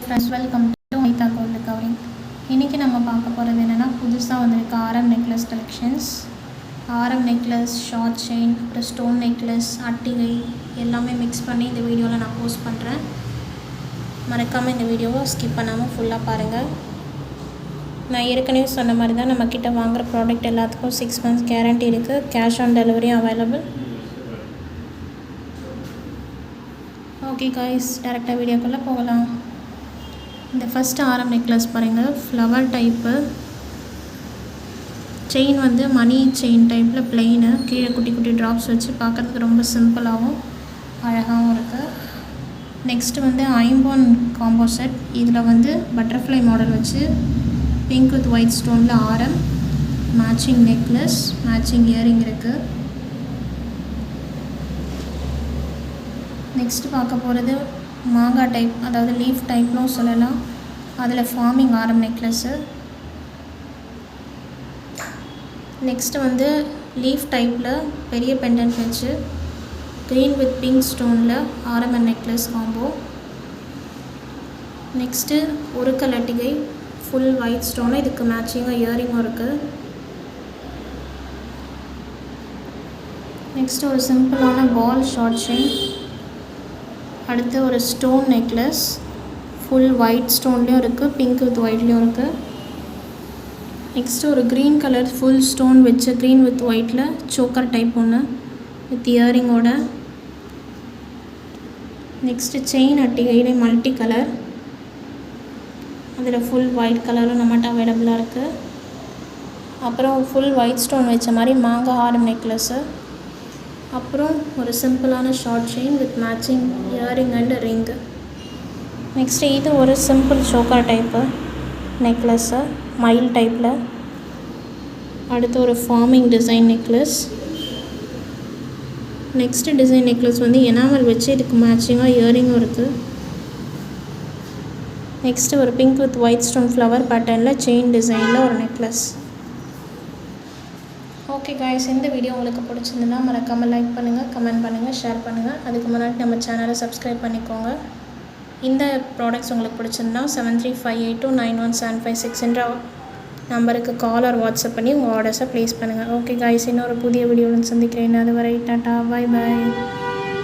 Friends, welcome to Anitha Gold Covering. இன்றைக்கி நம்ம பார்க்க போகிறது என்னென்னா, புதுசாக வந்திருக்க ஆரம் நெக்லஸ் கலெக்ஷன்ஸ். ஆரம் நெக்லஸ், ஷார்ட் செயின், அப்புறம் ஸ்டோன் நெக்லஸ், அட்டிகை எல்லாமே மிக்ஸ் பண்ணி இந்த வீடியோவில் நான் போஸ்ட் பண்ணுறேன். மறக்காமல் இந்த வீடியோவை ஸ்கிப் பண்ணாமல் ஃபுல்லாக பாருங்கள். நான் ஏற்கனவே சொன்ன மாதிரி தான், நம்மக்கிட்ட வாங்குகிற ப்ராடக்ட் எல்லாத்துக்கும் 6 months கேரண்டி இருக்குது. கேஷ் ஆன் டெலிவரியும் அவைலபிள். ஓகே காய்ஸ், டேரெக்டாக வீடியோக்குள்ளே போகலாம். இந்த ஃபஸ்ட்டு ஆரம் நெக்லஸ் பாருங்கள், ஃப்ளவர் டைப்பு செயின் வந்து மணி செயின் டைப்பில் பிளெயினு, கீழே குட்டி குட்டி ட்ராப்ஸ் வச்சு பார்க்குறதுக்கு ரொம்ப சிம்பிளாகவும் அழகாகவும் இருக்குது. நெக்ஸ்ட்டு வந்து ஐம்போன் காம்போ செட். இதில் வந்து பட்டர்ஃப்ளை மாடல் வச்சு பிங்க் வித் ஒயிட் ஸ்டோனில் ஆரம், மேட்சிங் நெக்லஸ், மேட்சிங் இயரிங் இருக்குது. நெக்ஸ்ட்டு பார்க்க போகிறது மாங்காய் டைப், அதாவது லீஃப் டைப்னும் சொல்லலாம். அதில் ஃபார்மிங் ஆரம் நெக்லஸ்ஸு. நெக்ஸ்ட்டு வந்து லீஃப் டைப்பில் பெரிய பெண்டன்ட் வச்சு க்ரீன் வித் பிங்க் ஸ்டோனில் ஆரம் அண்ட் நெக்லஸ் காம்போ. நெக்ஸ்ட்டு ஒரு கலட்டிகை ஃபுல் ஒயிட் ஸ்டோனில், இதுக்கு மேட்சிங்காக இயரிங்கும் இருக்குது. நெக்ஸ்ட்டு ஒரு சிம்பிளான பால் ஷார்ட் செயின். அடுத்து ஒரு ஸ்டோன் நெக்லஸ், ஃபுல் ஒயிட் ஸ்டோன்லேயும் இருக்குது, பிங்க் வித் ஒயிட்லேயும் இருக்குது. நெக்ஸ்ட்டு ஒரு க்ரீன் கலர் ஃபுல் ஸ்டோன் வச்சு க்ரீன் வித் ஒயிட்டில் சோக்கர் டைப் ஒன்று வித் இயரிங்கோட. நெக்ஸ்ட்டு செயின் அட்டிகையிலே மல்டி கலர், அதில் ஃபுல் ஒயிட் கலரும் நம்மகிட்ட அவைலபிளாக இருக்குது. அப்புறம் ஃபுல் ஒயிட் ஸ்டோன் வச்ச மாதிரி மாங்காய் ஆரம் நெக்லஸ்ஸு. அப்புறம் ஒரு சிம்பிளான short chain with matching earring and ring. Next இது ஒரு சிம்பிள் சோக்கர் டைப்பு நெக்லஸ்ஸு, மயில் டைப்பில். அடுத்து ஒரு forming design necklace. Next design necklace வந்து எனாமல் வச்சு இதுக்கு மேட்சிங்காக இயரிங்கும் இருக்குது. நெக்ஸ்ட்டு ஒரு pink with white stone flower பேட்டர்னில் செயின் டிசைனில் ஒரு நெக்லஸ். ஓகே காய்ஸ், இந்த வீடியோ உங்களுக்கு பிடிச்சிருந்துன்னா மறக்காமல் லைக் பண்ணுங்கள், கமெண்ட் பண்ணுங்கள், ஷேர் பண்ணுங்கள். அதுக்கு முன்னாடி நம்ம சேனலை சப்ஸ்கிரைப் பண்ணிக்கோங்க. இந்த ப்ராடக்ட்ஸ் உங்களுக்கு பிடிச்சிருந்தா 7358291756 என்ற நம்பருக்கு கால் ஆர் வாட்ஸ்அப் பண்ணி உங்கள் ஆர்டர்ஸை ப்ளேஸ் பண்ணுங்கள். ஓகே காய்ஸ், இன்னொரு புதிய வீடியோவில் சந்திக்கிறேன். அதுவரை டாட்டா, பை பாய்.